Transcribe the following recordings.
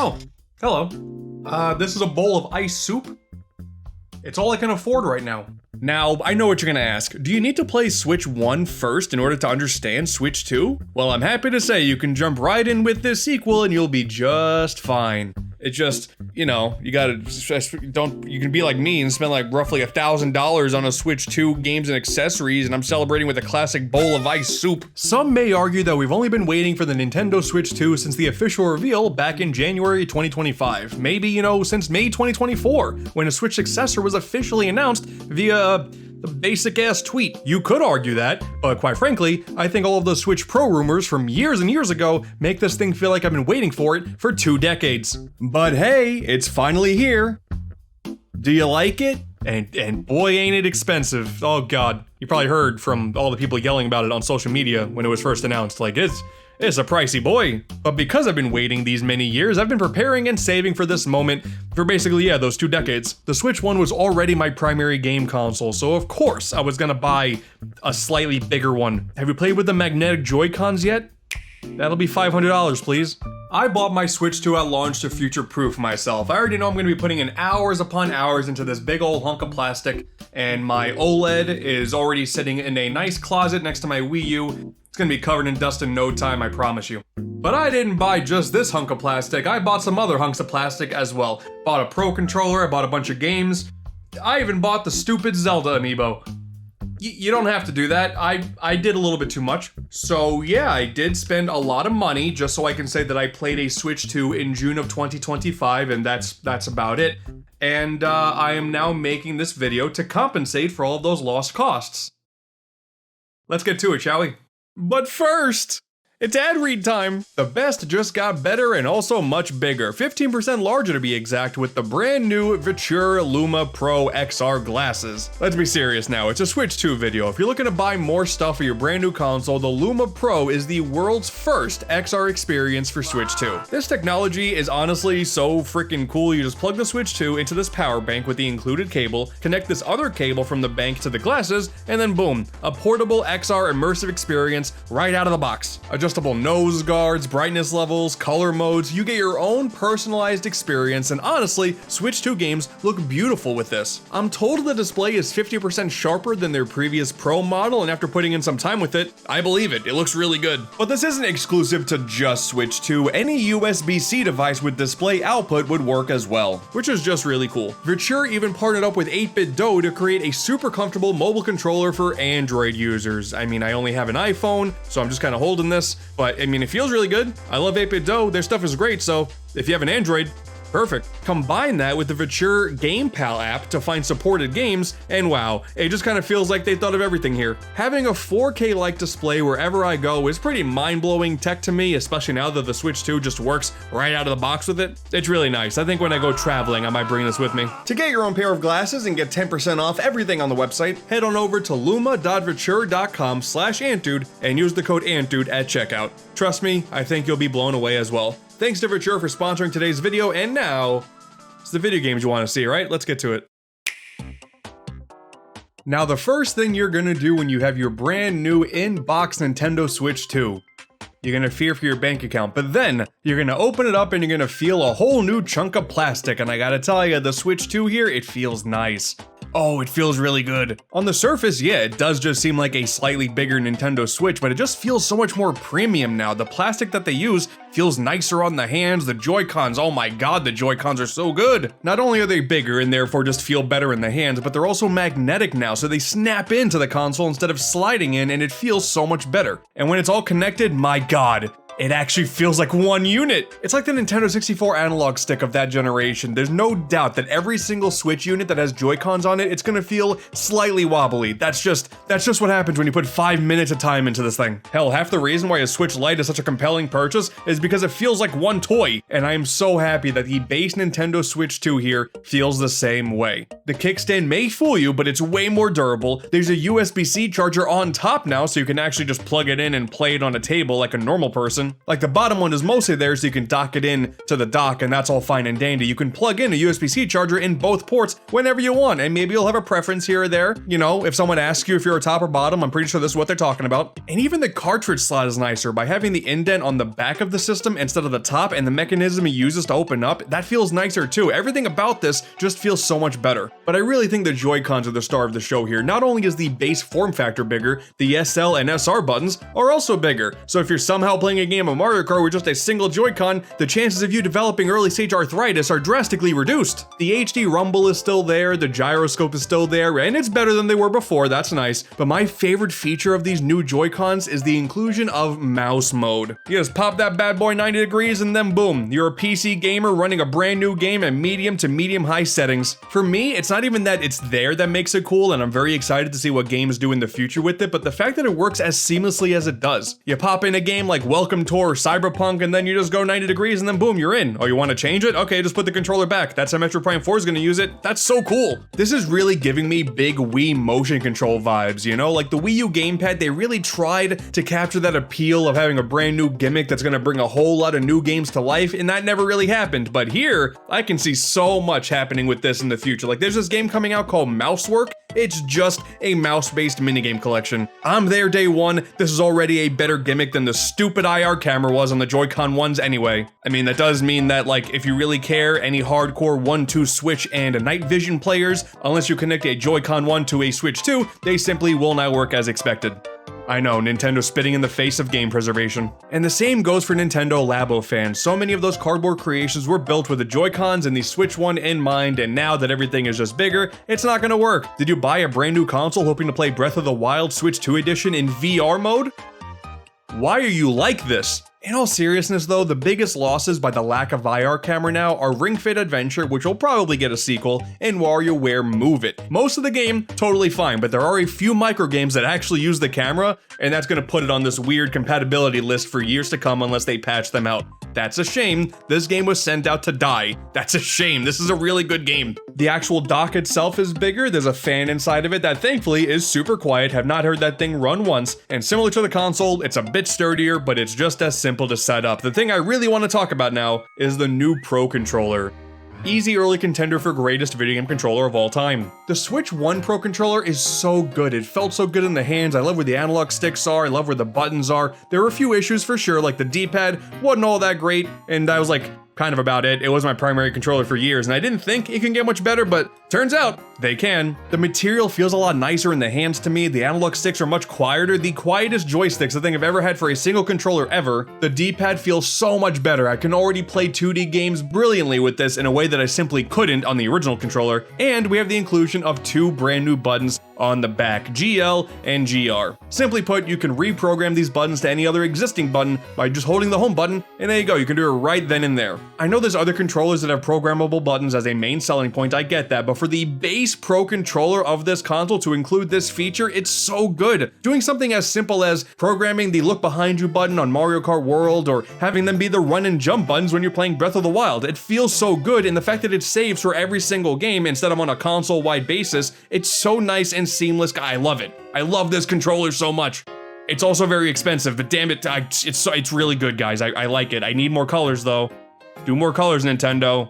Oh, hello. This is a bowl of ice soup. It's all I can afford right now. Now, I know what you're gonna ask. Do you need to play Switch 1 first in order to understand Switch 2? Well, I'm happy to say you can jump right in with this sequel and you'll be just fine. It just, you know, you can be like me and spend like roughly $1,000 on a Switch 2 games and accessories, and I'm celebrating with a classic bowl of ice soup. Some may argue that we've only been waiting for the Nintendo Switch 2 since the official reveal back in January 2025. Maybe, you know, since May 2024, when a Switch successor was officially announced via the basic ass tweet. You could argue that, but quite frankly, I think all of those Switch Pro rumors from years and years ago make this thing feel like I've been waiting for it for 2 decades. But hey, it's finally here. Do you like it? And boy ain't it expensive. Oh god. You probably heard from all the people yelling about it on social media when it was first announced, like it's a pricey boy. But because I've been waiting these many years, I've been preparing and saving for this moment for basically, those 2 decades. The Switch 1 was already my primary game console, so of course I was gonna buy a slightly bigger one. Have you played with the magnetic Joy-Cons yet? That'll be $500, please. I bought my Switch 2 at launch to future-proof myself. I already know I'm gonna be putting in hours upon hours into this big old hunk of plastic, and my OLED is already sitting in a nice closet next to my Wii U. It's gonna be covered in dust in no time, I promise you. But I didn't buy just this hunk of plastic, I bought some other hunks of plastic as well. Bought a Pro controller, I bought a bunch of games. I even bought the stupid Zelda amiibo. You don't have to do that, I did a little bit too much. So yeah, I did spend a lot of money just so I can say that I played a Switch 2 in June of 2025, and that's about it. And I am now making this video to compensate for all of those lost costs. Let's get to it, shall we? But first, it's ad read time. The best just got better and also much bigger, 15% larger to be exact, with the brand new Viture Luma Pro XR glasses. Let's be serious now, it's a Switch 2 video. If you're looking to buy more stuff for your brand new console, the Luma Pro is the world's first XR experience for Switch 2. This technology is honestly so freaking cool. You just plug the Switch 2 into this power bank with the included cable, connect this other cable from the bank to the glasses, and then boom, a portable XR immersive experience right out of the box. Adjustable nose guards, brightness levels, color modes, you get your own personalized experience, and honestly, Switch 2 games look beautiful with this. I'm told the display is 50% sharper than their previous Pro model, and after putting in some time with it, I believe it looks really good. But this isn't exclusive to just Switch 2, any USB-C device with display output would work as well, which is just really cool. Viture even partnered up with 8BitDo to create a super comfortable mobile controller for Android users. I mean, I only have an iPhone, so I'm just kind of holding this, but I mean, it feels really good. I love 8BitDo, their stuff is great, so if you have an Android, perfect. Combine that with the Viture GamePal app to find supported games, and wow, it just kind of feels like they thought of everything here. Having a 4K-like display wherever I go is pretty mind-blowing tech to me, especially now that the Switch 2 just works right out of the box with it. It's really nice. I think when I go traveling, I might bring this with me. To get your own pair of glasses and get 10% off everything on the website, head on over to luma.viture.com/AntDude and use the code AntDude at checkout. Trust me, I think you'll be blown away as well. Thanks to Viture for sponsoring today's video, and now, it's the video games you want to see, right? Let's get to it. Now, the first thing you're gonna do when you have your brand new in-box Nintendo Switch 2, you're gonna fear for your bank account, but then you're gonna open it up and you're gonna feel a whole new chunk of plastic, and I gotta tell you, the Switch 2 here, it feels nice. Oh, it feels really good. On the surface, yeah, it does just seem like a slightly bigger Nintendo Switch, but it just feels so much more premium now. The plastic that they use feels nicer on the hands. The Joy-Cons, oh my god, the Joy-Cons are so good. Not only are they bigger and therefore just feel better in the hands, but they're also magnetic now, so they snap into the console instead of sliding in, and it feels so much better. And when it's all connected, my god, it actually feels like one unit. It's like the Nintendo 64 analog stick of that generation. There's no doubt that every single Switch unit that has Joy-Cons on it, it's gonna feel slightly wobbly. That's just what happens when you put 5 minutes of time into this thing. Hell, half the reason why a Switch Lite is such a compelling purchase is because it feels like one toy, and I am so happy that the base Nintendo Switch 2 here feels the same way. The kickstand may fool you, but it's way more durable. There's a USB-C charger on top now, so you can actually just plug it in and play it on a table like a normal person. comparison. Like the bottom one is mostly there so you can dock it in to the dock, and that's all fine and dandy. You can plug in a USB-C charger in both ports whenever you want, and maybe you'll have a preference here or there. You know, if someone asks you if you're a top or bottom, I'm pretty sure this is what they're talking about. And even the cartridge slot is nicer by having the indent on the back of the system instead of the top, and the mechanism it uses to open up, that feels nicer too. Everything about this just feels so much better. But I really think the Joy-Cons are the star of the show here. Not only is the base form factor bigger, the SL and SR buttons are also bigger. So if you're somehow playing a game of Mario Kart with just a single Joy-Con, the chances of you developing early stage arthritis are drastically reduced. The HD rumble is still there, the gyroscope is still there, and it's better than they were before, that's nice. But my favorite feature of these new Joy-Cons is the inclusion of mouse mode. You just pop that bad boy 90 degrees and then boom, you're a PC gamer running a brand new game at medium to medium high settings. For me, it's not even that it's there that makes it cool, and I'm very excited to see what games do in the future with it, but the fact that it works as seamlessly as it does. You pop in a game like Welcome to or Cyberpunk and then you just go 90 degrees and then boom, you're in. Oh, you want to change it? Okay, just put the controller back. That's how Metro Prime 4 is going to use it. That's so cool. This is really giving me big Wii motion control vibes, you know? Like the Wii U gamepad, they really tried to capture that appeal of having a brand new gimmick that's going to bring a whole lot of new games to life, and that never really happened. But here, I can see so much happening with this in the future. Like there's this game coming out called Mousework. It's just a mouse-based minigame collection. I'm there day one. This is already a better gimmick than the stupid IR camera was on the Joy-Con ones anyway. I mean, that does mean that, like, if you really care, any hardcore 1-2 Switch and night vision players, unless you connect a Joy-Con 1 to a Switch 2, they simply will not work as expected. I know, Nintendo spitting in the face of game preservation. And the same goes for Nintendo Labo fans. So many of those cardboard creations were built with the Joy-Cons and the Switch 1 in mind, and now that everything is just bigger, it's not gonna work. Did you buy a brand new console hoping to play Breath of the Wild Switch 2 edition in VR mode? Why are you like this? In all seriousness though, the biggest losses by the lack of IR camera now are Ring Fit Adventure, which will probably get a sequel, and WarioWare Move It. Most of the game, totally fine, but there are a few micro games that actually use the camera, and that's gonna put it on this weird compatibility list for years to come unless they patch them out. That's a shame. This game was sent out to die. That's a shame. This is a really good game. The actual dock itself is bigger. There's a fan inside of it that thankfully is super quiet. Have not heard that thing run once. And similar to the console, it's a bit sturdier, but it's just as simple to set up. The thing I really want to talk about now is the new Pro Controller. Easy early contender for greatest video game controller of all time. The Switch 1 Pro Controller is so good. It felt so good in the hands. I love where the analog sticks are. I love where the buttons are. There were a few issues for sure, like the D-pad wasn't all that great, and I was like, kind of about it. It was my primary controller for years, and I didn't think it can get much better, but turns out they can. The material feels a lot nicer in the hands to me. The analog sticks are much quieter. The quietest joysticks I think I've ever had for a single controller ever. The D-pad feels so much better. I can already play 2D games brilliantly with this in a way that I simply couldn't on the original controller, and we have the inclusion of two brand new buttons on the back, GL and GR. Simply put, you can reprogram these buttons to any other existing button by just holding the home button, and there you go, you can do it right then and there. I know there's other controllers that have programmable buttons as a main selling point, I get that, but for the base Pro Controller of this console to include this feature, it's so good. Doing something as simple as programming the look behind you button on Mario Kart World, or having them be the run and jump buttons when you're playing Breath of the Wild, it feels so good, and the fact that it saves for every single game instead of on a console-wide basis, it's so nice and seamless. I love it. I love this controller so much. It's also very expensive, but damn it, it's really good, guys. I like it. I need more colors, though. Do more colors, Nintendo.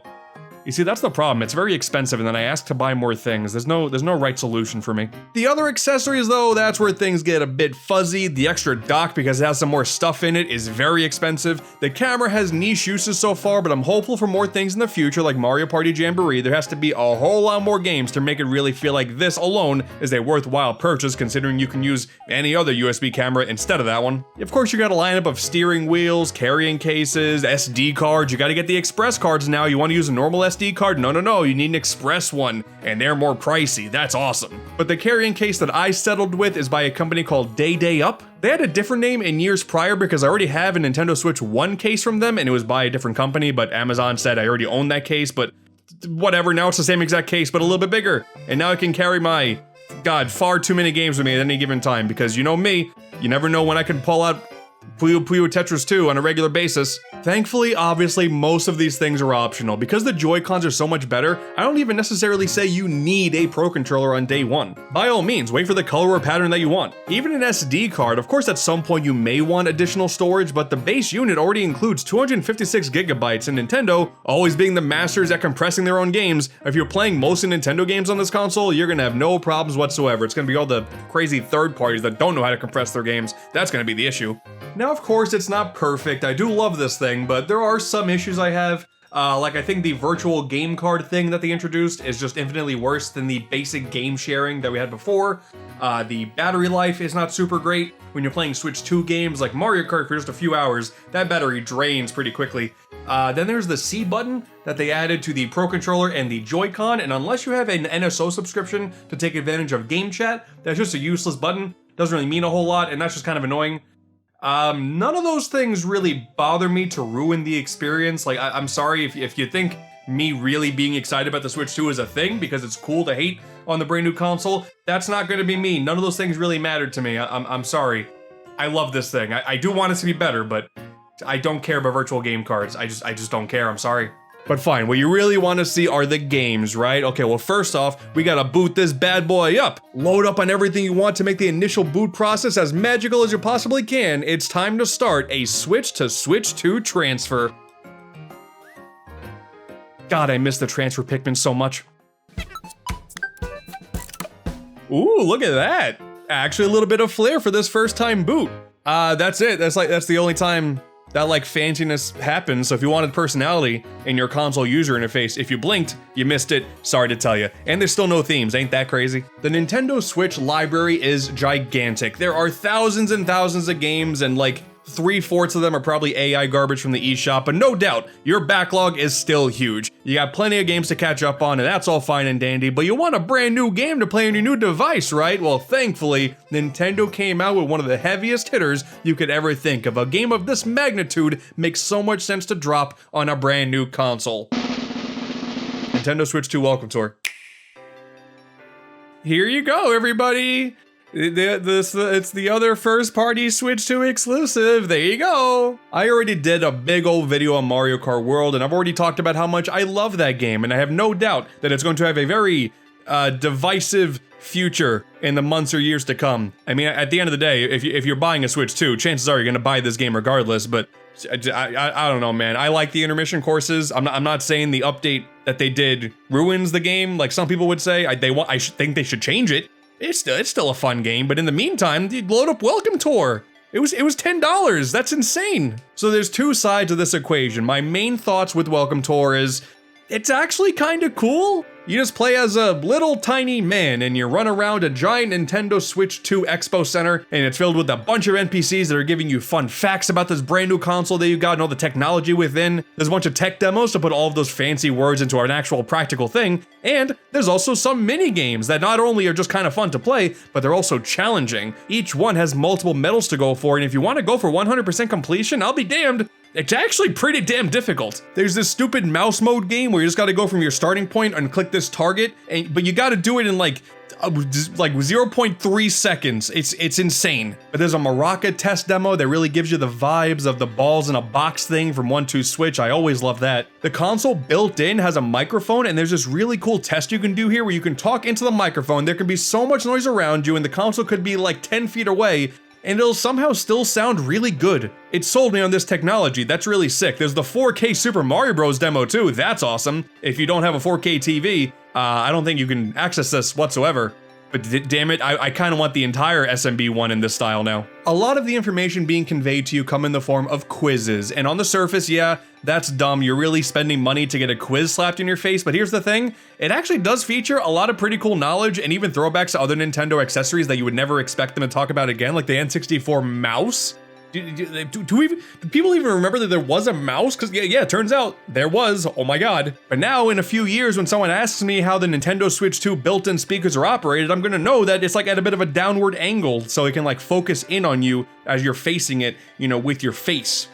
You see, that's the problem. It's very expensive, and then I ask to buy more things. There's no right solution for me. The other accessories, though, that's where things get a bit fuzzy. The extra dock, because it has some more stuff in it, is very expensive. The camera has niche uses so far, but I'm hopeful for more things in the future, like Mario Party Jamboree. There has to be a whole lot more games to make it really feel like this alone is a worthwhile purchase, considering you can use any other USB camera instead of that one. Of course, you got a lineup of steering wheels, carrying cases, SD cards. You got to get the express cards now. You want to use a normal SD card? No, you need an express one, and they're more pricey. That's awesome. But the carrying case that I settled with is by a company called Day Up. They had a different name in years prior because I already have a Nintendo Switch 1 case from them, and it was by a different company, but Amazon said I already own that case, but whatever, now it's the same exact case, but a little bit bigger. And now I can carry my, God, far too many games with me at any given time, because you know me, you never know when I can pull out Puyo Puyo Tetris 2 on a regular basis. Thankfully, obviously, most of these things are optional. Because the Joy-Cons are so much better, I don't even necessarily say you need a Pro Controller on day one. By all means, wait for the color or pattern that you want. Even an SD card, of course at some point you may want additional storage, but the base unit already includes 256 gigabytes, and Nintendo, always being the masters at compressing their own games, if you're playing most of Nintendo games on this console, you're gonna have no problems whatsoever. It's gonna be all the crazy third parties that don't know how to compress their games. That's gonna be the issue. Now, of course, it's not perfect. I do love this thing, but there are some issues I have. Like I think the virtual game card thing that they introduced is just infinitely worse than the basic game sharing that we had before. The battery life is not super great. When you're playing Switch 2 games like Mario Kart for just a few hours, that battery drains pretty quickly. Then there's the C button that they added to the Pro Controller and the Joy-Con, and unless you have an NSO subscription to take advantage of game chat, that's just a useless button. Doesn't really mean a whole lot, and that's just kind of annoying. None of those things really bother me to ruin the experience. Like, I'm sorry if you think me really being excited about the Switch 2 is a thing because it's cool to hate on the brand new console. That's not going to be me. None of those things really mattered to me. I'm sorry. I love this thing. I do want it to be better, but I don't care about virtual game cards. I just don't care. I'm sorry. But fine, what you really want to see are the games, right? Okay, well first off, we gotta boot this bad boy up. Load up on everything you want to make the initial boot process as magical as you possibly can. It's time to start a Switch to Switch 2 transfer. God, I miss the transfer Pikmin so much. Ooh, look at that. Actually a little bit of flair for this first time boot. That's it, that's the only time that like fanciness happens. So if you wanted personality in your console user interface, if you blinked, you missed it. Sorry to tell you. And there's still no themes, ain't that crazy? The Nintendo Switch library is gigantic. There are thousands and thousands of games, and like 3/4 of them are probably AI garbage from the eShop, but no doubt, your backlog is still huge. You got plenty of games to catch up on, and that's all fine and dandy, but you want a brand new game to play on your new device, right? Well, thankfully, Nintendo came out with one of the heaviest hitters you could ever think of. A game of this magnitude makes so much sense to drop on a brand new console. Nintendo Switch 2 Welcome Tour. Here you go, everybody! It's the other first-party Switch 2 exclusive. There you go. I already did a big old video on Mario Kart World, and I've already talked about how much I love that game, and I have no doubt that it's going to have a very divisive future in the months or years to come. I mean, at the end of the day, if you're buying a Switch 2, chances are you're going to buy this game regardless, but I don't know, man. I like the intermission courses. I'm not saying the update that they did ruins the game, like some people would say. I think they should change it. It's still a fun game, but in the meantime, load up Welcome Tour. It was $10. That's insane. So there's two sides of this equation. My main thoughts with Welcome Tour is it's actually kind of cool. You just play as a little tiny man and you run around a giant Nintendo Switch 2 Expo Center, and it's filled with a bunch of NPCs that are giving you fun facts about this brand new console that you got and all the technology within. There's a bunch of tech demos to put all of those fancy words into an actual practical thing, and there's also some mini games that not only are just kind of fun to play, but they're also challenging. Each one has multiple medals to go for, and if you want to go for 100% completion, I'll be damned. It's actually pretty damn difficult. There's this stupid mouse mode game where you just gotta go from your starting point and click this target, but you gotta do it in like 0.3 seconds. It's insane. But there's a Maraca test demo that really gives you the vibes of the balls in a box thing from 1-2 Switch. I always love that. The console built in has a microphone, and there's this really cool test you can do here where you can talk into the microphone. There can be so much noise around you, and the console could be like 10 feet away, and it'll somehow still sound really good. It sold me on this technology. That's really sick. There's the 4K Super Mario Bros. Demo too. That's awesome. If you don't have a 4K TV, I don't think you can access this whatsoever. But damn it, I kind of want the entire SMB one in this style now. A lot of the information being conveyed to you come in the form of quizzes, and on the surface, yeah, that's dumb. You're really spending money to get a quiz slapped in your face, but here's the thing, it actually does feature a lot of pretty cool knowledge and even throwbacks to other Nintendo accessories that you would never expect them to talk about again, like the N64 mouse. Do people even remember that there was a mouse? Because yeah, it turns out there was, oh my god. But now in a few years when someone asks me how the Nintendo Switch 2 built-in speakers are operated, I'm gonna know that it's like at a bit of a downward angle so it can like focus in on you as you're facing it, you know, with your face.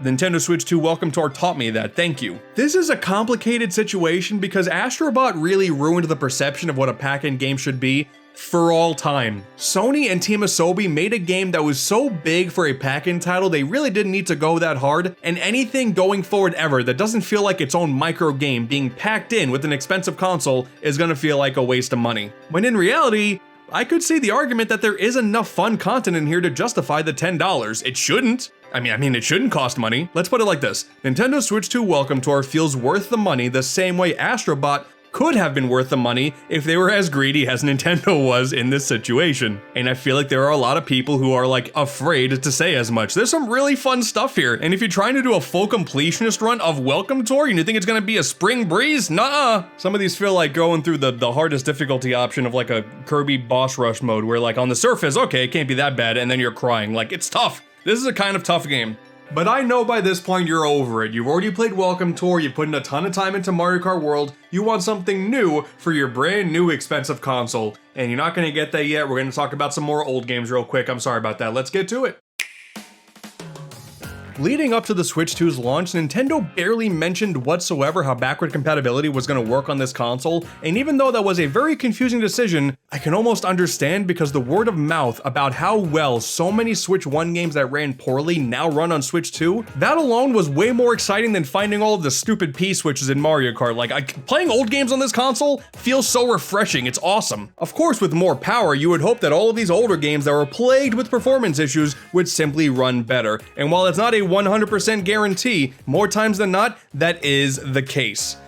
The Nintendo Switch 2 Welcome Tour taught me that, thank you. This is a complicated situation because Astrobot really ruined the perception of what a pack-in game should be. for all time. Sony and Team Asobi made a game that was so big for a pack-in title they really didn't need to go that hard, and anything going forward ever that doesn't feel like its own micro game being packed in with an expensive console is gonna feel like a waste of money. When in reality, I could see the argument that there is enough fun content in here to justify the $10. It shouldn't. I mean, it shouldn't cost money. Let's put it like this. Nintendo Switch 2 Welcome Tour feels worth the money the same way Astro Bot could have been worth the money if they were as greedy as Nintendo was in this situation. And I feel like there are a lot of people who are like afraid to say as much. There's some really fun stuff here. And if you're trying to do a full completionist run of Welcome Tour and you think it's gonna be a spring breeze, nuh-uh. Some of these feel like going through the hardest difficulty option of like a Kirby boss rush mode where like on the surface, okay, it can't be that bad, and then you're crying. Like, it's tough. This is a kind of tough game. But I know by this point you're over it. You've already played Welcome Tour, you put in a ton of time into Mario Kart World, you want something new for your brand new expensive console. And you're not gonna get that yet. We're gonna talk about some more old games real quick. I'm sorry about that. Let's get to it. Leading up to the Switch 2's launch, Nintendo barely mentioned whatsoever how backward compatibility was going to work on this console, and even though that was a very confusing decision, I can almost understand because the word of mouth about how well so many Switch 1 games that ran poorly now run on Switch 2, that alone was way more exciting than finding all of the stupid P-switches in Mario Kart. Like, playing old games on this console feels so refreshing, it's awesome. Of course, with more power, you would hope that all of these older games that were plagued with performance issues would simply run better, and while it's not a 100% guarantee, more times than not, that is the case.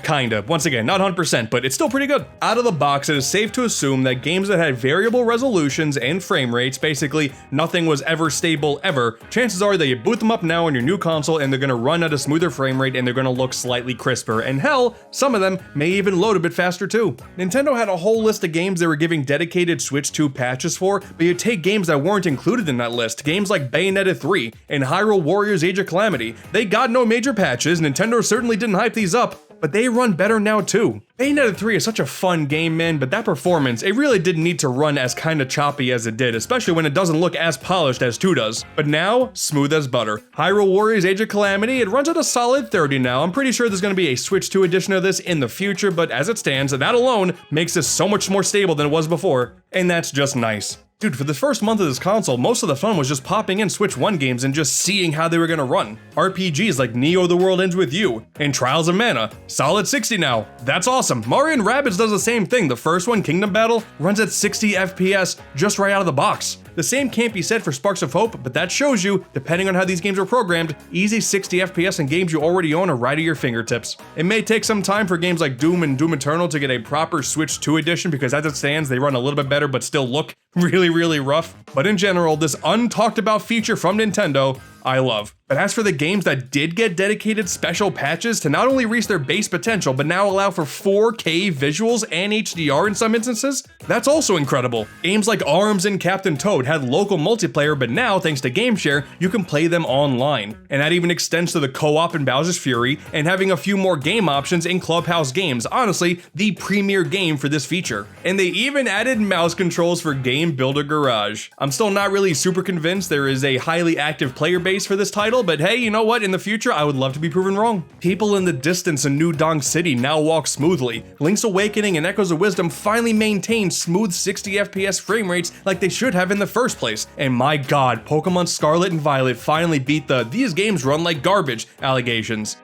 Kinda. Once again, not 100%, but it's still pretty good. Out of the box, it is safe to assume that games that had variable resolutions and frame rates, basically nothing was ever stable ever, chances are that you boot them up now on your new console and they're gonna run at a smoother frame rate and they're gonna look slightly crisper, and hell, some of them may even load a bit faster too. Nintendo had a whole list of games they were giving dedicated Switch 2 patches for, but you take games that weren't included in that list, games like Bayonetta 3 and Hyrule Warriors Age of Calamity. They got no major patches, Nintendo certainly didn't hype these up, but they run better now too. Bayonetta 3 is such a fun game, man, but that performance, it really didn't need to run as kinda choppy as it did, especially when it doesn't look as polished as 2 does. But now, smooth as butter. Hyrule Warriors Age of Calamity, it runs at a solid 30 now. I'm pretty sure there's gonna be a Switch 2 edition of this in the future, but as it stands, that alone makes this so much more stable than it was before, and that's just nice. Dude, for the first month of this console, most of the fun was just popping in Switch 1 games and just seeing how they were gonna run. RPGs like Neo The World Ends With You and Trials of Mana, solid 60 now. That's awesome. Mario & Rabbids does the same thing. The first one, Kingdom Battle, runs at 60 FPS just right out of the box. The same can't be said for Sparks of Hope, but that shows you, depending on how these games are programmed, easy 60 FPS in games you already own are right at your fingertips. It may take some time for games like Doom and Doom Eternal to get a proper Switch 2 edition because as it stands, they run a little bit better but still look really rough. But in general, this untalked about feature from Nintendo, I love. But as for the games that did get dedicated special patches to not only reach their base potential, but now allow for 4K visuals and HDR in some instances, that's also incredible. Games like ARMS and Captain Toad had local multiplayer, but now, thanks to GameShare, you can play them online. And that even extends to the co-op in Bowser's Fury, and having a few more game options in Clubhouse Games, honestly, the premier game for this feature. And they even added mouse controls for Game Builder Garage. I'm still not really super convinced there is a highly active player base for this title, but hey, you know what? In the future, I would love to be proven wrong. People in the distance in New Donk City now walk smoothly. Link's Awakening and Echoes of Wisdom finally maintain smooth 60 FPS frame rates like they should have in the first place. And my god, Pokemon Scarlet and Violet finally beat the "these games run like garbage" allegations.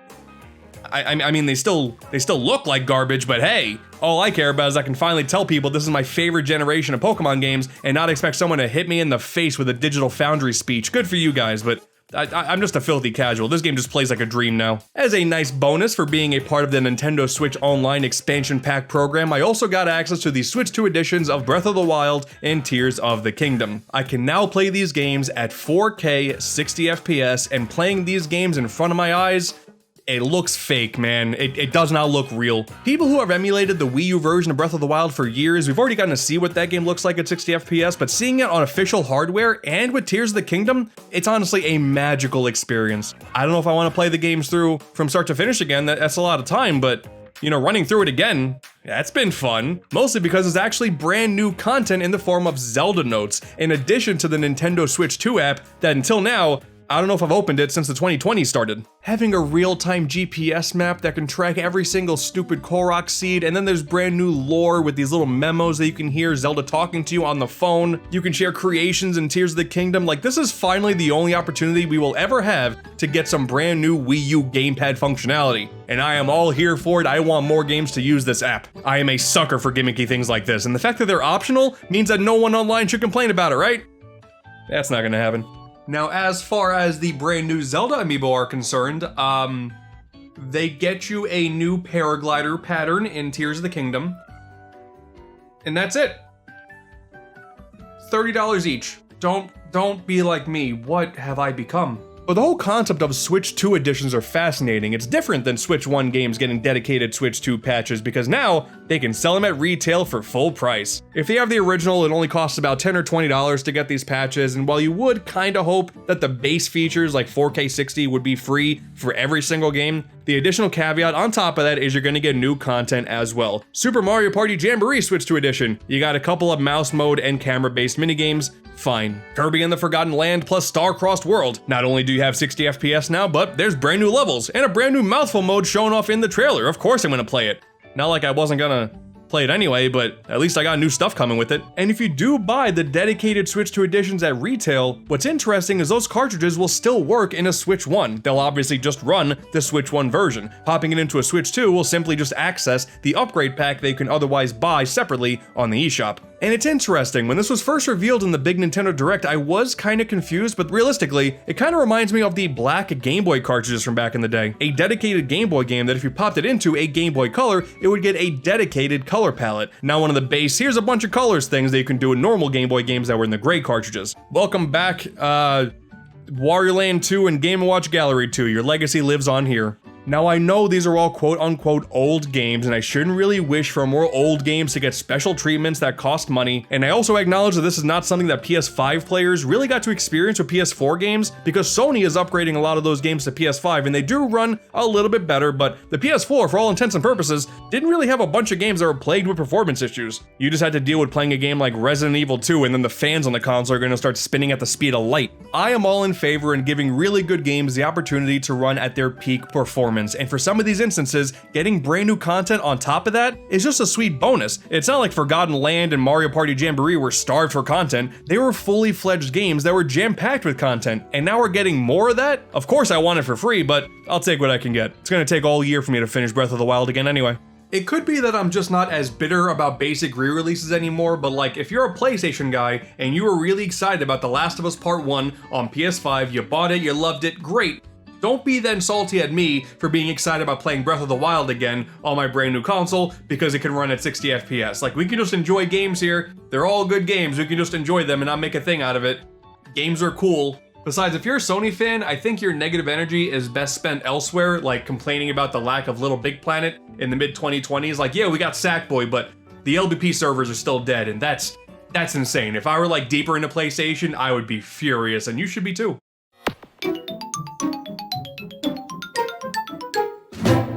I mean, they still look like garbage, but hey, all I care about is I can finally tell people this is my favorite generation of Pokemon games and not expect someone to hit me in the face with a Digital Foundry speech. Good for you guys, but I'm just a filthy casual. This game just plays like a dream now. As a nice bonus for being a part of the Nintendo Switch Online expansion pack program, I also got access to the Switch 2 editions of Breath of the Wild and Tears of the Kingdom. I can now play these games at 4K 60 FPS, and playing these games in front of my eyes, it looks fake, man. It does not look real. People who have emulated the Wii U version of Breath of the Wild for years, we've already gotten to see what that game looks like at 60 FPS, but seeing it on official hardware and with Tears of the Kingdom, it's honestly a magical experience. I don't know if I want to play the games through from start to finish again, that's a lot of time, but you know, running through it again, that's been fun. Mostly because it's actually brand new content in the form of Zelda notes, in addition to the Nintendo Switch 2 app that until now, I don't know if I've opened it since the 2020 started. Having a real-time GPS map that can track every single stupid Korok seed, and then there's brand new lore with these little memos that you can hear Zelda talking to you on the phone. You can share creations in Tears of the Kingdom. Like, this is finally the only opportunity we will ever have to get some brand new Wii U gamepad functionality. And I am all here for it. I want more games to use this app. I am a sucker for gimmicky things like this, and the fact that they're optional means that no one online should complain about it, right? That's not gonna happen. Now, as far as the brand new Zelda amiibo are concerned, they get you a new paraglider pattern in Tears of the Kingdom. And that's it. $30 each. Don't be like me. What have I become? But the whole concept of Switch 2 editions are fascinating. It's different than Switch 1 games getting dedicated Switch 2 patches because now they can sell them at retail for full price. If they have the original, it only costs about $10 or $20 to get these patches, and while you would kinda hope that the base features like 4K 60 would be free for every single game, the additional caveat on top of that is you're gonna get new content as well. Super Mario Party Jamboree Switch 2 edition. You got a couple of mouse mode and camera-based minigames. Fine. Kirby and the Forgotten Land plus Star-Crossed World. Not only do you have 60 FPS now, but there's brand new levels and a brand new mouthful mode shown off in the trailer. Of course I'm gonna play it. Not like I wasn't gonna play it anyway, but at least I got new stuff coming with it. And if you do buy the dedicated Switch 2 editions at retail, what's interesting is those cartridges will still work in a Switch 1. They'll obviously just run the Switch 1 version. Popping it into a Switch 2 will simply just access the upgrade pack they can otherwise buy separately on the eShop. And it's interesting, when this was first revealed in the big Nintendo Direct, I was kinda confused, but realistically, it kinda reminds me of the black Game Boy cartridges from back in the day. A dedicated Game Boy game that if you popped it into a Game Boy Color, it would get a dedicated color palette. Not one of the base, here's a bunch of colors things that you can do in normal Game Boy games that were in the gray cartridges. Welcome back, Wario Land 2 and Game & Watch Gallery 2, your legacy lives on here. Now I know these are all quote-unquote old games, and I shouldn't really wish for more old games to get special treatments that cost money, and I also acknowledge that this is not something that PS5 players really got to experience with PS4 games, because Sony is upgrading a lot of those games to PS5, and they do run a little bit better, but the PS4, for all intents and purposes, didn't really have a bunch of games that were plagued with performance issues. You just had to deal with playing a game like Resident Evil 2, and then the fans on the console are going to start spinning at the speed of light. I am all in favor in giving really good games the opportunity to run at their peak performance. And for some of these instances, getting brand new content on top of that is just a sweet bonus. It's not like Forgotten Land and Mario Party Jamboree were starved for content. They were fully fledged games that were jam-packed with content, and now we're getting more of that? Of course I want it for free, but I'll take what I can get. It's gonna take all year for me to finish Breath of the Wild again anyway. It could be that I'm just not as bitter about basic re-releases anymore, but like, if you're a PlayStation guy and you were really excited about The Last of Us Part 1 on PS5, you bought it, you loved it, great. Don't be then salty at me for being excited about playing Breath of the Wild again on my brand new console because it can run at 60 FPS. Like, we can just enjoy games here. They're all good games. We can just enjoy them and not make a thing out of it. Games are cool. Besides, if you're a Sony fan, I think your negative energy is best spent elsewhere, like complaining about the lack of Little Big Planet in the mid-2020s. Like, yeah, we got Sackboy, but the LBP servers are still dead, and that's insane. If I were like deeper into PlayStation, I would be furious, and you should be too.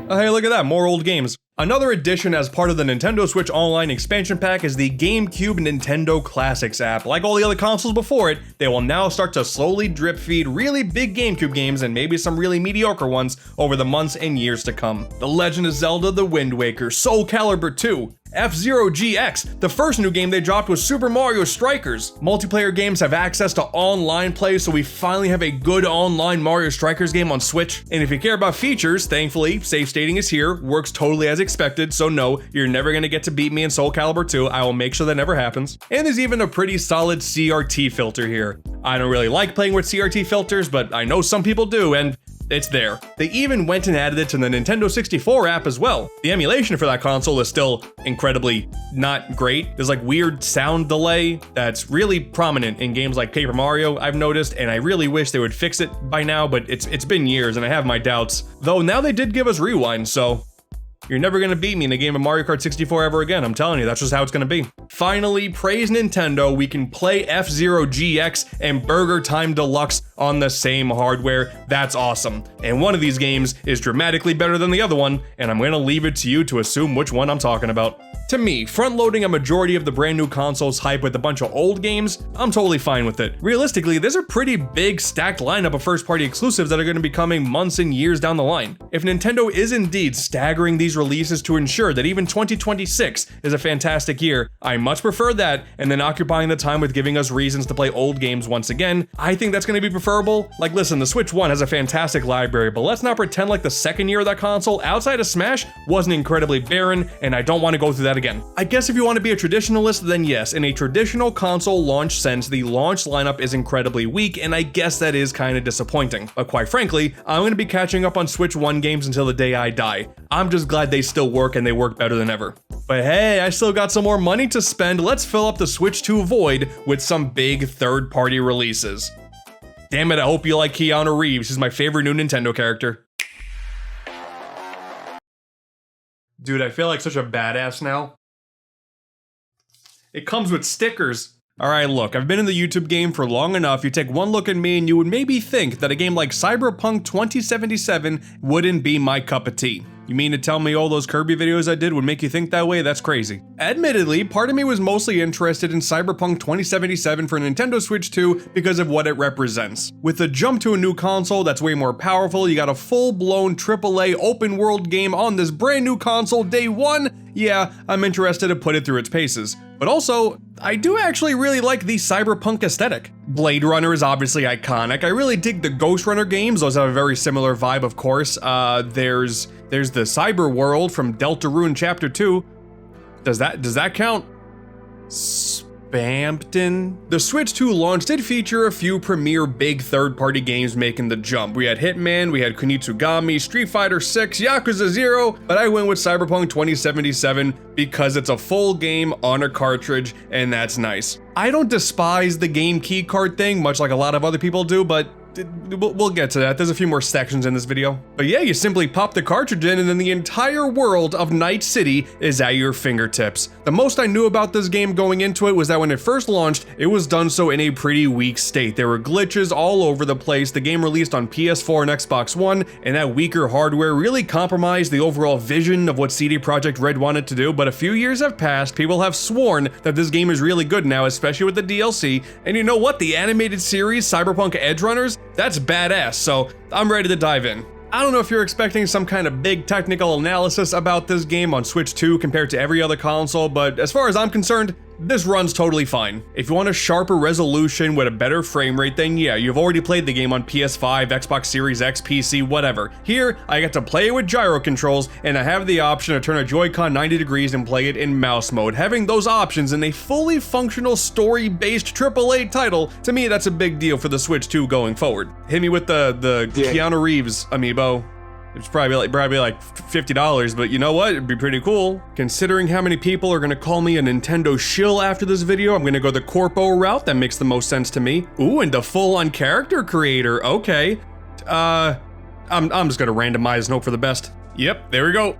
Oh, hey, look at that, more old games. Another addition as part of the Nintendo Switch Online expansion pack is the GameCube Nintendo Classics app. Like all the other consoles before it, they will now start to slowly drip feed really big GameCube games and maybe some really mediocre ones over the months and years to come. The Legend of Zelda: The Wind Waker, Soul Calibur 2, F-Zero GX, the first new game they dropped was Super Mario Strikers. Multiplayer games have access to online play, so we finally have a good online Mario Strikers game on Switch. And if you care about features, thankfully, safe stating is here, works totally as expected, so no, you're never gonna get to beat me in Soul Calibur 2, I will make sure that never happens. And there's even a pretty solid CRT filter here. I don't really like playing with CRT filters, but I know some people do, and it's there. They even went and added it to the Nintendo 64 app as well. The emulation for that console is still incredibly not great. There's like weird sound delay that's really prominent in games like Paper Mario, I've noticed, and I really wish they would fix it by now, but it's been years and I have my doubts. Though now they did give us Rewind, so you're never gonna beat me in a game of Mario Kart 64 ever again, I'm telling you, that's just how it's gonna be. Finally, praise Nintendo, we can play F-Zero GX and Burger Time Deluxe on the same hardware. That's awesome. And one of these games is dramatically better than the other one, and I'm gonna leave it to you to assume which one I'm talking about. To me, front-loading a majority of the brand new console's hype with a bunch of old games, I'm totally fine with it. Realistically, there's a pretty big stacked lineup of first-party exclusives that are going to be coming months and years down the line. If Nintendo is indeed staggering these releases to ensure that even 2026 is a fantastic year, I much prefer that, and then occupying the time with giving us reasons to play old games once again. I think that's going to be preferable. Like, listen, the Switch 1 has a fantastic library, but let's not pretend like the second year of that console, outside of Smash, wasn't incredibly barren, and I don't want to go through that again. I guess if you want to be a traditionalist, then yes, in a traditional console launch sense, the launch lineup is incredibly weak, and I guess that is kind of disappointing. But quite frankly, I'm going to be catching up on Switch 1 games until the day I die. I'm just glad they still work and they work better than ever. But hey, I still got some more money to spend. Let's fill up the Switch 2 void with some big third-party releases. Damn it, I hope you like Keanu Reeves. He's my favorite new Nintendo character. Dude, I feel like such a badass now. It comes with stickers. Alright, look, I've been in the YouTube game for long enough. You take one look at me and you would maybe think that a game like Cyberpunk 2077 wouldn't be my cup of tea. You mean to tell me all those Kirby videos I did would make you think that way? That's crazy. Admittedly, part of me was mostly interested in Cyberpunk 2077 for Nintendo Switch 2 because of what it represents. With the jump to a new console that's way more powerful, you got a full-blown AAA open-world game on this brand new console day one. Yeah, I'm interested to put it through its paces. But also, I do actually really like the cyberpunk aesthetic. Blade Runner is obviously iconic. I really dig the Ghost Runner games. Those have a very similar vibe, of course. There's the Cyber World from Deltarune Chapter 2. Does that count? Spampton? The Switch 2 launch did feature a few premier big third-party games making the jump. We had Hitman, we had Kunitsugami, Street Fighter 6, Yakuza 0, but I went with Cyberpunk 2077 because it's a full game on a cartridge, and that's nice. I don't despise the game key card thing, much like a lot of other people do, but we'll get to that. There's a few more sections in this video. But yeah, you simply pop the cartridge in and then the entire world of Night City is at your fingertips. The most I knew about this game going into it was that when it first launched, it was done so in a pretty weak state. There were glitches all over the place. The game released on PS4 and Xbox One, and that weaker hardware really compromised the overall vision of what CD Projekt Red wanted to do. But a few years have passed, people have sworn that this game is really good now, especially with the DLC. And you know what? The animated series, Cyberpunk Edge Runners, that's badass, so I'm ready to dive in. I don't know if you're expecting some kind of big technical analysis about this game on Switch 2 compared to every other console, but as far as I'm concerned, this runs totally fine. If you want a sharper resolution with a better frame rate, then yeah, you've already played the game on PS5, Xbox Series X, PC, whatever. Here, I get to play it with gyro controls, and I have the option to turn a Joy-Con 90 degrees and play it in mouse mode. Having those options in a fully functional story-based AAA title, to me that's a big deal for the Switch 2 going forward. Hit me with the Keanu Reeves amiibo. It's probably like $50, but you know what? It'd be pretty cool. Considering how many people are gonna call me a Nintendo shill after this video, I'm gonna go the corpo route. That makes the most sense to me. Ooh, and the full-on character creator. Okay. I'm just gonna randomize and hope for the best. Yep, there we go.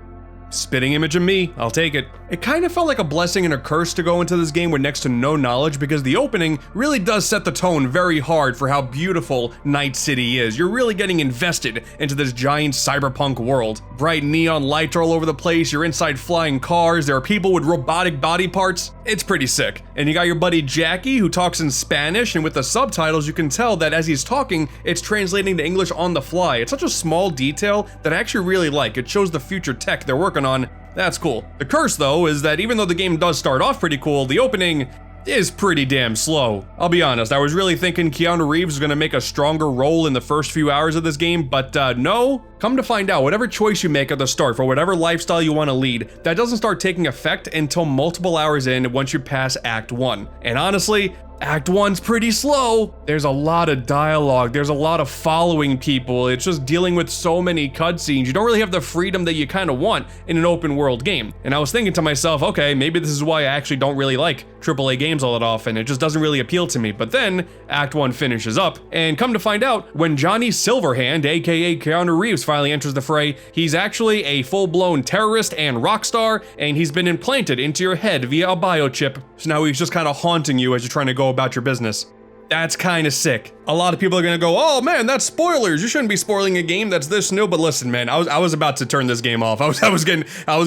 Spitting image of me, I'll take it. It kind of felt like a blessing and a curse to go into this game with next to no knowledge, because the opening really does set the tone very hard for how beautiful Night City is. You're really getting invested into this giant cyberpunk world. Bright neon lights are all over the place, you're inside flying cars, there are people with robotic body parts. It's pretty sick. And you got your buddy Jackie, who talks in Spanish, and with the subtitles you can tell that as he's talking, it's translating to English on the fly. It's such a small detail that I actually really like. It shows the future tech they're working on. That's cool. The curse, though, is that even though the game does start off pretty cool, the opening is pretty damn slow. I'll be honest, I was really thinking Keanu Reeves was gonna make a stronger role in the first few hours of this game, but no. Come to find out, whatever choice you make at the start for whatever lifestyle you want to lead, that doesn't start taking effect until multiple hours in once you pass Act 1. And honestly, Act 1's pretty slow. There's a lot of dialogue, there's a lot of following people, it's just dealing with so many cutscenes. You don't really have the freedom that you kind of want in an open world game. And I was thinking to myself, okay, maybe this is why I actually don't really like AAA games all that often. It just doesn't really appeal to me. But then Act 1 finishes up, and come to find out, when Johnny Silverhand, aka Keanu Reeves, finally enters the fray, he's actually a full-blown terrorist and rock star, and he's been implanted into your head via a biochip. So now he's just kind of haunting you as you're trying to go about your business. That's kind of sick. A lot of people are gonna go, oh man, that's spoilers. You shouldn't be spoiling a game that's this new. But listen, man, I was about to turn this game off. I was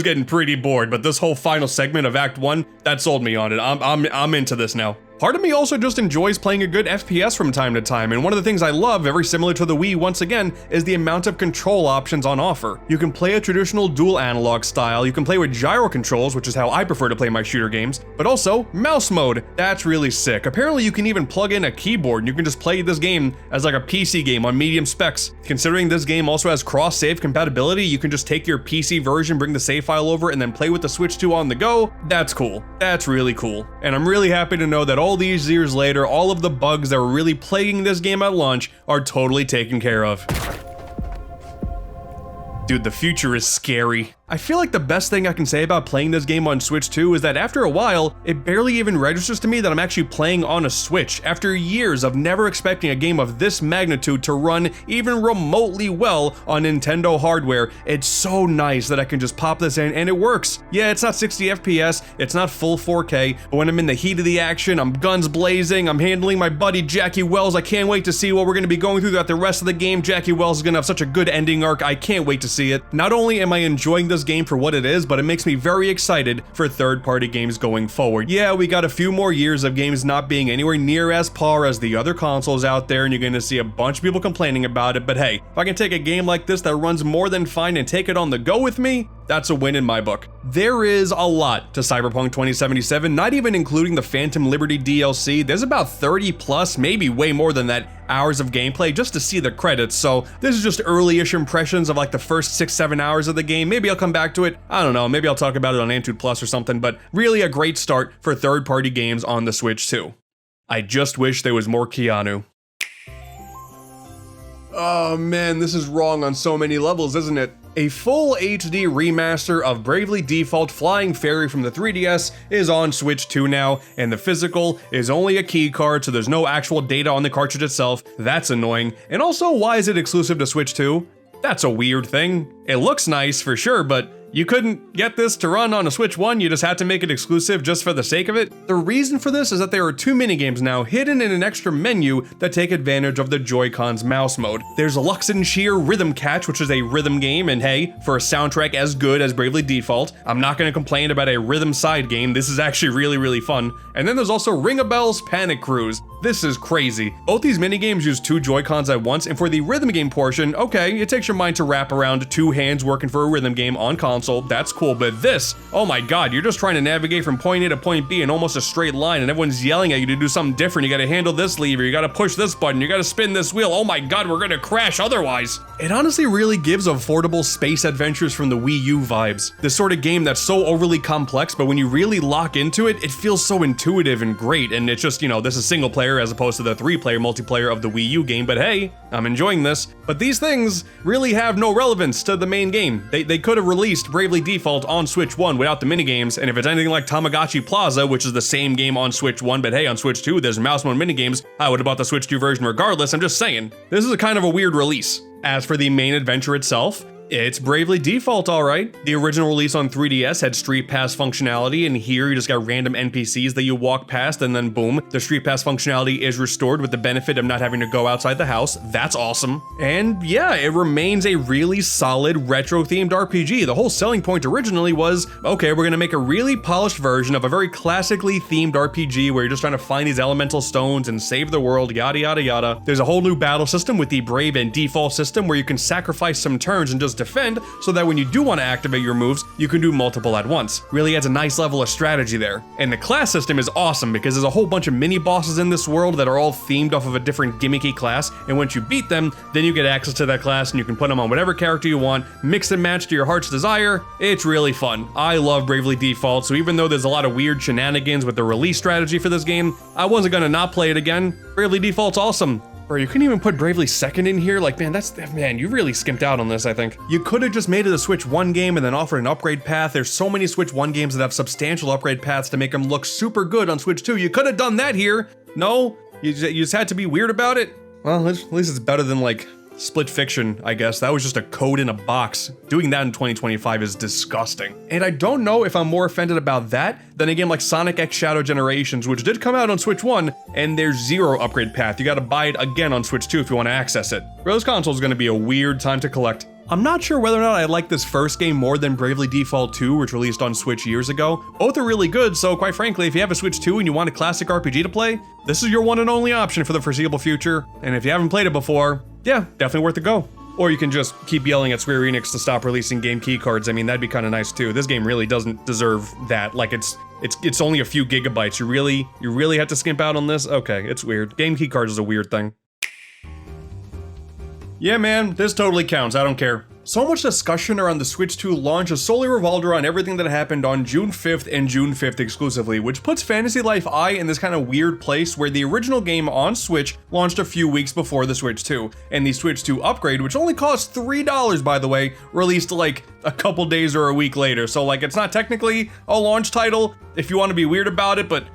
getting pretty bored. But this whole final segment of Act 1, that sold me on it. I'm into this now. Part of me also just enjoys playing a good FPS from time to time, and one of the things I love, very similar to the Wii once again, is the amount of control options on offer. You can play a traditional dual analog style, you can play with gyro controls, which is how I prefer to play my shooter games, but also mouse mode. That's really sick. Apparently you can even plug in a keyboard and you can just play this game as like a PC game on medium specs. Considering this game also has cross-save compatibility, you can just take your PC version, bring the save file over, and then play with the Switch 2 on the go. That's cool. That's really cool. And I'm really happy to know that all these years later, all of the bugs that were really plaguing this game at launch are totally taken care of. Dude, the future is scary. I feel like the best thing I can say about playing this game on Switch 2 is that after a while, it barely even registers to me that I'm actually playing on a Switch. After years of never expecting a game of this magnitude to run even remotely well on Nintendo hardware, it's so nice that I can just pop this in and it works. Yeah, it's not 60 FPS, it's not full 4K, but when I'm in the heat of the action, I'm guns blazing, I'm handling my buddy Jackie Wells, I can't wait to see what we're going to be going through throughout the rest of the game. Jackie Wells is going to have such a good ending arc, I can't wait to see it. Not only am I enjoying this game for what it is, but it makes me very excited for third-party games going forward. Yeah, we got a few more years of games not being anywhere near as par as the other consoles out there, and you're gonna see a bunch of people complaining about it, but hey, if I can take a game like this that runs more than fine and take it on the go with me, that's a win in my book. There is a lot to Cyberpunk 2077, not even including the Phantom Liberty DLC. There's about 30 plus, maybe way more than that, hours of gameplay just to see the credits, so this is just early-ish impressions of like the first 6-7 hours of the game. Maybe I'll come back to it, I don't know, maybe I'll talk about it on AntDude Plus or something, but really a great start for third-party games on the Switch too. I just wish there was more Keanu. Oh man, this is wrong on so many levels, isn't it? A full HD remaster of Bravely Default Flying Fairy from the 3DS is on Switch 2 now, and the physical is only a key card, so there's no actual data on the cartridge itself. That's annoying. And also, why is it exclusive to Switch 2? That's a weird thing. It looks nice for sure, but you couldn't get this to run on a Switch 1, you just had to make it exclusive just for the sake of it? The reason for this is that there are 2 minigames now hidden in an extra menu that take advantage of the Joy-Con's mouse mode. There's Luxenshire Rhythm Catch, which is a rhythm game, and hey, for a soundtrack as good as Bravely Default, I'm not gonna complain about a rhythm side game, this is actually really fun. And then there's also Ring-a-Bell's Panic Cruise. This is crazy. Both these minigames use 2 Joy-Cons at once, and for the rhythm game portion, okay, it takes your mind to wrap around 2 hands working for a rhythm game on console, that's cool, but this, oh my god, you're just trying to navigate from point A to point B in almost a straight line, and everyone's yelling at you to do something different. You gotta handle this lever, you gotta push this button, you gotta spin this wheel, oh my god, we're gonna crash otherwise. It honestly really gives affordable space adventures from the Wii U vibes. This sort of game that's so overly complex, but when you really lock into it, it feels so intuitive and great, and it's just, you know, this is single player as opposed to the 3-player multiplayer of the Wii U game, but hey, I'm enjoying this. But these things really have no relevance to the main game. They could have released Bravely Default on Switch 1 without the minigames, and if it's anything like Tamagotchi Plaza, which is the same game on Switch 1, but hey, on Switch 2 there's mouse mode minigames, I would have bought the Switch 2 version regardless, I'm just saying. This is a kind of a weird release. As for the main adventure itself, it's Bravely Default, alright. The original release on 3DS had Street Pass functionality, and here you just got random NPCs that you walk past, and then boom, the Street Pass functionality is restored with the benefit of not having to go outside the house. That's awesome. And yeah, it remains a really solid retro-themed RPG. The whole selling point originally was, okay, we're gonna make a really polished version of a very classically themed RPG where you're just trying to find these elemental stones and save the world, yada yada yada. There's a whole new battle system with the Brave and Default system where you can sacrifice some turns and just defend, so that when you do want to activate your moves, you can do multiple at once. Really adds a nice level of strategy there. And the class system is awesome because there's a whole bunch of mini bosses in this world that are all themed off of a different gimmicky class, and once you beat them, then you get access to that class and you can put them on whatever character you want, mix and match to your heart's desire. It's really fun. I love Bravely Default, so even though there's a lot of weird shenanigans with the release strategy for this game, I wasn't gonna not play it again. Bravely Default's awesome. Bro, you couldn't even put Bravely Second in here? Like, man, you really skimped out on this, I think. You could have just made it a Switch 1 game and then offered an upgrade path. There's so many Switch 1 games that have substantial upgrade paths to make them look super good on Switch 2. You could have done that here. No? You just had to be weird about it? Well, at least it's better than, like, Split fiction, I guess. That was just a code in a box. Doing that in 2025 is disgusting. And I don't know if I'm more offended about that than a game like Sonic X Shadow Generations, which did come out on Switch 1, and there's zero upgrade path. You gotta buy it again on Switch 2 if you want to access it. For those consoles, gonna be a weird time to collect. I'm not sure whether or not I like this first game more than Bravely Default 2, which released on Switch years ago. Both are really good, so quite frankly, if you have a Switch 2 and you want a classic RPG to play, this is your one and only option for the foreseeable future. And if you haven't played it before, yeah, definitely worth a go. Or you can just keep yelling at Square Enix to stop releasing game key cards. I mean, that'd be kind of nice too. This game really doesn't deserve that. Like it's only a few gigabytes. You really have to skimp out on this? Okay, it's weird. Game key cards is a weird thing. Yeah, man, this totally counts. I don't care. So much discussion around the Switch 2 launch is solely revolved around everything that happened on June 5th and June 5th exclusively, which puts Fantasy Life I in this kind of weird place where the original game on Switch launched a few weeks before the Switch 2, and the Switch 2 upgrade, which only costs $3 by the way, released like a couple days or a week later. So like it's not technically a launch title if you want to be weird about it, but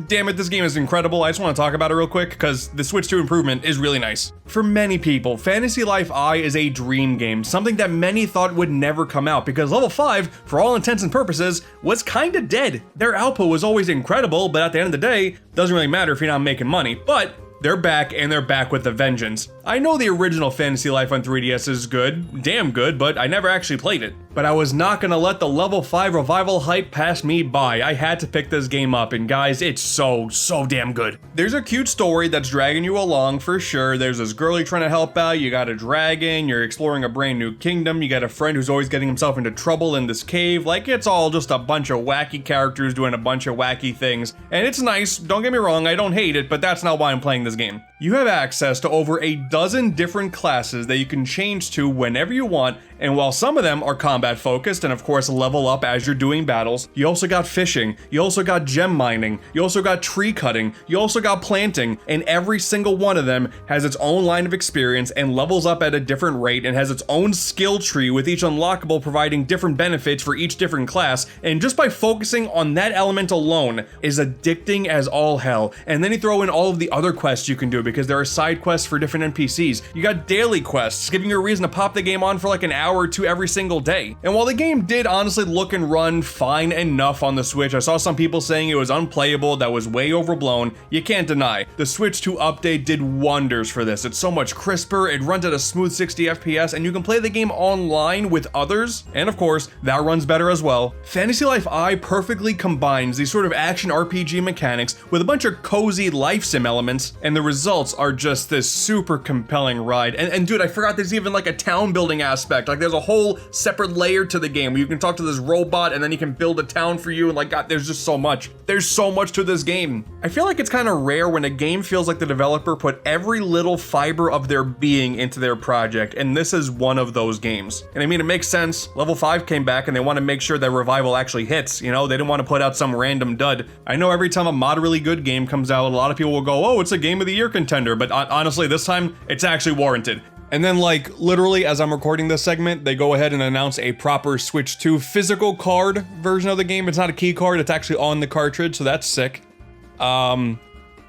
damn it, this game is incredible. I just want to talk about it real quick because the Switch 2 improvement is really nice. For many people, Fantasy Life I is a dream game, something that many thought would never come out because Level 5, for all intents and purposes, was kinda dead. Their output was always incredible, but at the end of the day, doesn't really matter if you're not making money. But they're back, and they're back with a vengeance. I know the original Fantasy Life on 3DS is good, damn good, but I never actually played it. But I was not gonna let the Level 5 revival hype pass me by. I had to pick this game up, and guys, it's so damn good. There's a cute story that's dragging you along for sure. There's this girl you're trying to help out, you got a dragon, you're exploring a brand new kingdom, you got a friend who's always getting himself into trouble in this cave. Like, it's all just a bunch of wacky characters doing a bunch of wacky things. And it's nice, don't get me wrong, I don't hate it, but that's not why I'm playing this game. You have access to over a dozen different classes that you can change to whenever you want, and while some of them are combat focused and of course level up as you're doing battles, you also got fishing, you also got gem mining, you also got tree cutting, you also got planting, and every single one of them has its own line of experience and levels up at a different rate and has its own skill tree with each unlockable providing different benefits for each different class, and just by focusing on that element alone is addicting as all hell. And then you throw in all of the other quests you can do because there are side quests for different NPCs. You got daily quests, giving you a reason to pop the game on for like an hour or two every single day. And while the game did honestly look and run fine enough on the Switch, I saw some people saying it was unplayable, that was way overblown. You can't deny, the Switch 2 update did wonders for this. It's so much crisper, it runs at a smooth 60 FPS, and you can play the game online with others, and of course, that runs better as well. Fantasy Life I perfectly combines these sort of action RPG mechanics with a bunch of cozy life sim elements, and the results are just this super compelling ride. And dude, I forgot there's even like a town building aspect. Like there's a whole separate layer to the game where you can talk to this robot and then he can build a town for you, and like God, there's just so much. There's so much to this game. I feel like it's kind of rare when a game feels like the developer put every little fiber of their being into their project, and this is one of those games. And I mean, it makes sense. Level 5 came back and they want to make sure that revival actually hits, you know? They didn't want to put out some random dud. I know every time a moderately good game comes out, a lot of people will go, oh, it's a Game of the Year contender, but honestly, this time, it's actually warranted. And then like literally as I'm recording this segment, they go ahead and announce a proper Switch 2 physical card version of the game. It's not a key card, it's actually on the cartridge, so that's sick.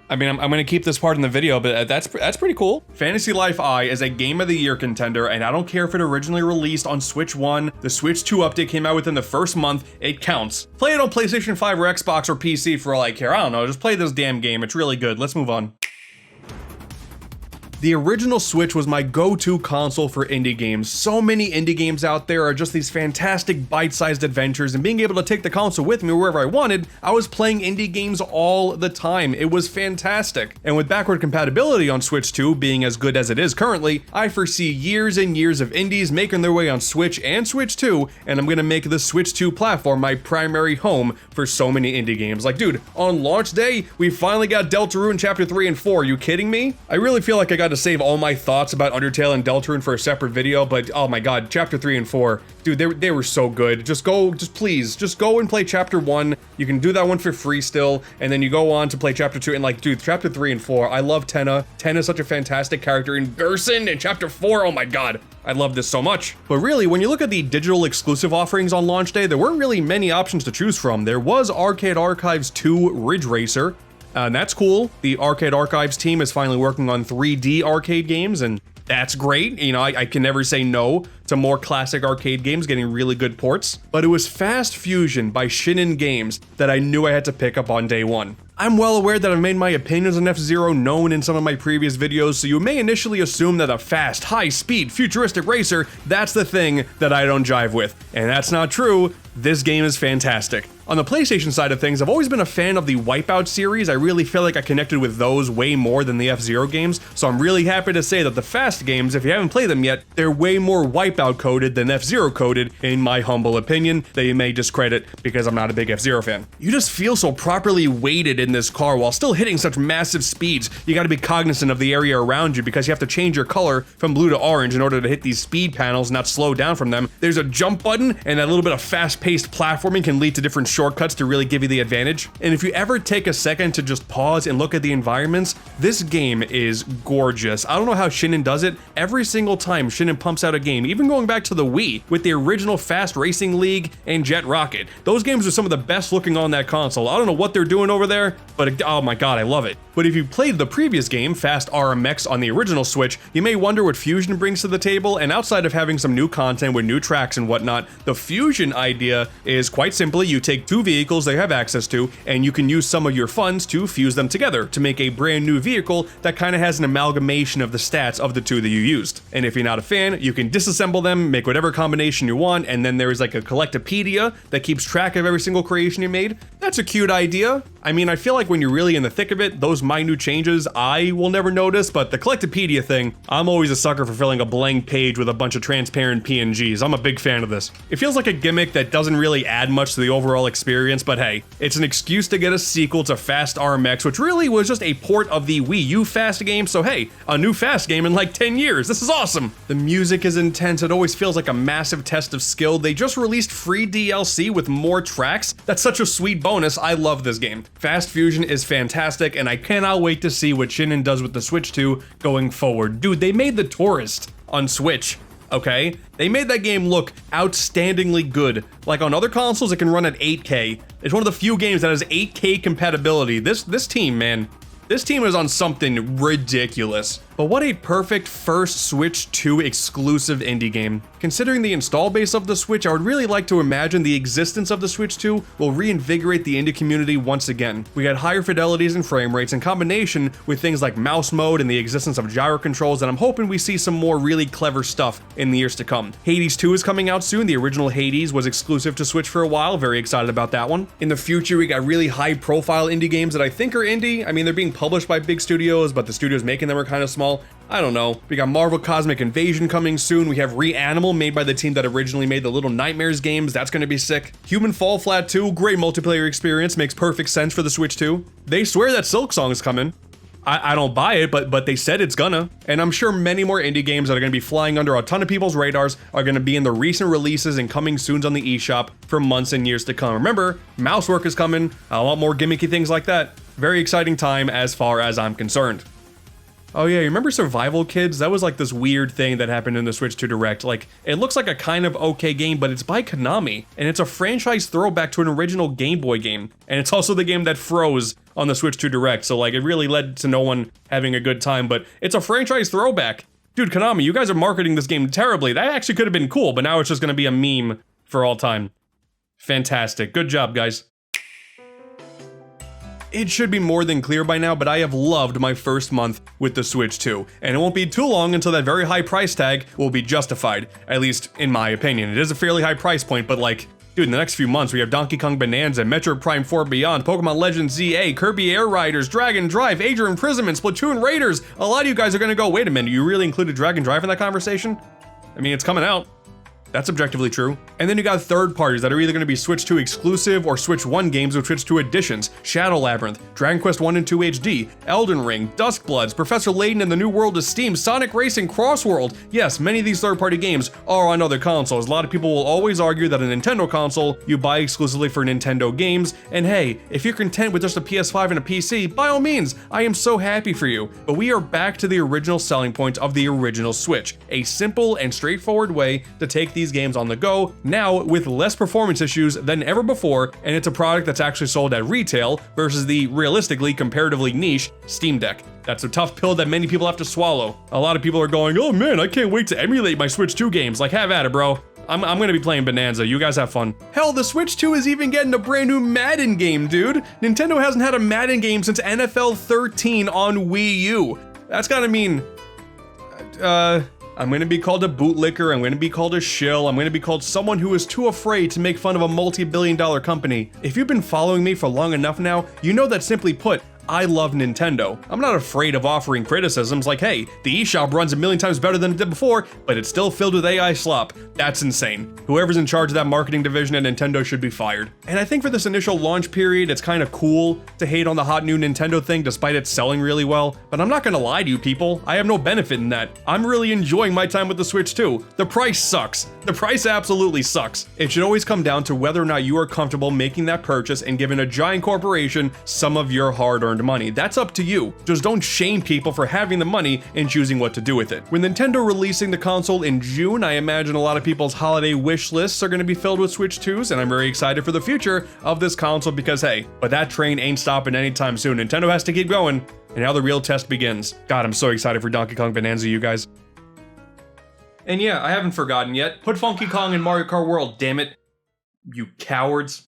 I mean, I'm gonna keep this part in the video, but that's pretty cool. Fantasy Life I is a Game of the Year contender, and I don't care if it originally released on Switch 1, the Switch 2 update came out within the first month, it counts. Play it on PlayStation 5 or Xbox or PC for all I care, I don't know, just play this damn game, it's really good. Let's move on. The original Switch was my go-to console for indie games. So many indie games out there are just these fantastic bite-sized adventures, and being able to take the console with me wherever I wanted, I was playing indie games all the time. It was fantastic. And with backward compatibility on Switch 2 being as good as it is currently, I foresee years and years of indies making their way on Switch and Switch 2, and I'm gonna make the Switch 2 platform my primary home for so many indie games. Like, dude, on launch day, we finally got Deltarune Chapter 3 and 4. Are you kidding me? I really feel like I got to save all my thoughts about Undertale and Deltarune for a separate video, but oh my god, Chapter 3 and 4, dude, they were so good. Please go and play Chapter 1. You can do that one for free still, and then you go on to play Chapter 2, and like, dude, Chapter 3 and 4, I love Tenna. Tenna's such a fantastic character, and Gerson in Chapter 4, oh my god, I love this so much. But really, when you look at the digital exclusive offerings on launch day, there weren't really many options to choose from. There was Arcade Archives 2 Ridge Racer, and that's cool. The Arcade Archives team is finally working on 3D arcade games, and That's great. You know, I can never say no to more classic arcade games getting really good ports. But it was Fast Fusion by Shinin Games that I knew I had to pick up on day one. I'm well aware that I've made my opinions on F-Zero known in some of my previous videos, so you may initially assume that a fast, high-speed, futuristic racer, that's the thing that I don't jive with. And that's not true. This game is fantastic. On the PlayStation side of things, I've always been a fan of the Wipeout series. I really feel like I connected with those way more than the F-Zero games, so I'm really happy to say that the Fast games, if you haven't played them yet, they're way more Wipeout coded than F-Zero coded, in my humble opinion, that you may discredit because I'm not a big F-Zero fan. You just feel so properly weighted in this car while still hitting such massive speeds. You gotta be cognizant of the area around you because you have to change your color from blue to orange in order to hit these speed panels and not slow down from them. There's a jump button, and that little bit of fast-paced platforming can lead to different shortcuts to really give you the advantage. And if you ever take a second to just pause and look at the environments, this game is gorgeous. I don't know how Shinin does it. Every single time Shinin pumps out a game, even going back to the Wii with the original Fast Racing League and Jet Rocket, those games are some of the best looking on that console. I don't know what they're doing over there, but oh my god, I love it. But if you played the previous game, Fast RMX on the original Switch, you may wonder what Fusion brings to the table, and outside of having some new content with new tracks and whatnot, the Fusion idea is quite simply you take two vehicles they have access to, and you can use some of your funds to fuse them together to make a brand new vehicle that kind of has an amalgamation of the stats of the two that you used. And if you're not a fan, you can disassemble them, make whatever combination you want, and then there's like a collectopedia that keeps track of every single creation you made. That's a cute idea. I mean, I feel like when you're really in the thick of it, those minute changes I will never notice, but the collectopedia thing, I'm always a sucker for filling a blank page with a bunch of transparent PNGs. I'm a big fan of this. It feels like a gimmick that doesn't really add much to the overall experience, but hey, it's an excuse to get a sequel to Fast RMX, which really was just a port of the Wii U Fast game, so hey, a new Fast game in like 10 years. This is awesome. The music is intense. It always feels like a massive test of skill. They just released free DLC with more tracks. That's such a sweet bonus. I love this game. Fast Fusion is fantastic, and I cannot wait to see what Shinin does with the Switch 2 going forward. Dude, they made The Tourist on Switch, okay? They made that game look outstandingly good. Like on other consoles, it can run at 8K. It's one of the few games that has 8K compatibility. This team, man, this team is on something ridiculous. But what a perfect first Switch 2 exclusive indie game. Considering the install base of the Switch, I would really like to imagine the existence of the Switch 2 will reinvigorate the indie community once again. We got higher fidelities and frame rates in combination with things like mouse mode and the existence of gyro controls, and I'm hoping we see some more really clever stuff in the years to come. Hades 2 is coming out soon. The original Hades was exclusive to Switch for a while. Very excited about that one. In the future, we got really high profile indie games that I think are indie. I mean, they're being published by big studios, but the studios making them are kind of small. I don't know. We got Marvel Cosmic Invasion coming soon. We have Reanimal, made by the team that originally made the Little Nightmares games. That's gonna be sick. Human Fall Flat 2, great multiplayer experience. Makes perfect sense for the Switch 2. They swear that Silk Song's coming. I don't buy it, but they said it's gonna. And I'm sure many more indie games that are gonna be flying under a ton of people's radars are gonna be in the recent releases and coming soons on the eShop for months and years to come. Remember, Mousework is coming. A lot more gimmicky things like that. Very exciting time as far as I'm concerned. Oh yeah, you remember Survival Kids? That was like this weird thing that happened in the Switch 2 Direct. Like, it looks like a kind of okay game, but it's by Konami, and it's a franchise throwback to an original Game Boy game. And it's also the game that froze on the Switch 2 Direct, so like, it really led to no one having a good time, but it's a franchise throwback. Dude, Konami, you guys are marketing this game terribly. That actually could have been cool, but now it's just gonna be a meme for all time. Fantastic. Good job, guys. It should be more than clear by now, but I have loved my first month with the Switch 2, and it won't be too long until that very high price tag will be justified, at least in my opinion. It is a fairly high price point, but like, dude, in the next few months we have Donkey Kong Bonanza, Metroid Prime 4 Beyond, Pokemon Legends ZA, Kirby Air Riders, Dragon Drive, Age of Imprisonment, Splatoon Raiders. A lot of you guys are gonna go, wait a minute, you really included Dragon Drive in that conversation? I mean, it's coming out. That's objectively true. And then you got third parties that are either going to be Switch 2 exclusive or Switch 1 games with Switch 2 editions. Shadow Labyrinth, Dragon Quest 1 and 2 HD, Elden Ring, Duskbloods, Professor Layton and the New World of Steam, Sonic Racing, Crossworld. Yes, many of these third-party games are on other consoles. A lot of people will always argue that a Nintendo console you buy exclusively for Nintendo games, and hey, if you're content with just a PS5 and a PC, by all means, I am so happy for you. But we are back to the original selling point of the original Switch, a simple and straightforward way to take these games on the go, now with less performance issues than ever before, and it's a product that's actually sold at retail versus the realistically comparatively niche Steam Deck. That's a tough pill that many people have to swallow. A lot of people are going, oh man, I can't wait to emulate my Switch 2 games. Like, have at it, bro. I'm gonna be playing Bonanza. You guys have fun. Hell, the Switch 2 is even getting a brand new Madden game, dude. Nintendo hasn't had a Madden game since NFL 13 on Wii U. That's gotta mean, I'm gonna be called a bootlicker, I'm gonna be called a shill, I'm gonna be called someone who is too afraid to make fun of a multi-billion-dollar company. If you've been following me for long enough now, you know that simply put, I love Nintendo. I'm not afraid of offering criticisms like, hey, the eShop runs a million times better than it did before, but it's still filled with AI slop. That's insane. Whoever's in charge of that marketing division at Nintendo should be fired. And I think for this initial launch period, it's kind of cool to hate on the hot new Nintendo thing despite it selling really well, but I'm not gonna lie to you people, I have no benefit in that. I'm really enjoying my time with the Switch 2. The price sucks. The price absolutely sucks. It should always come down to whether or not you are comfortable making that purchase and giving a giant corporation some of your hard-earned money. That's up to you. Just don't shame people for having the money and choosing what to do with it. With Nintendo releasing the console in June, I imagine a lot of people's holiday wish lists are going to be filled with Switch 2s, and I'm very excited for the future of this console because hey, but that train ain't stopping anytime soon. Nintendo has to keep going, and now the real test begins. God, I'm so excited for Donkey Kong Bonanza, you guys. And yeah, I haven't forgotten yet. Put Funky Kong in Mario Kart World, damn it. You cowards.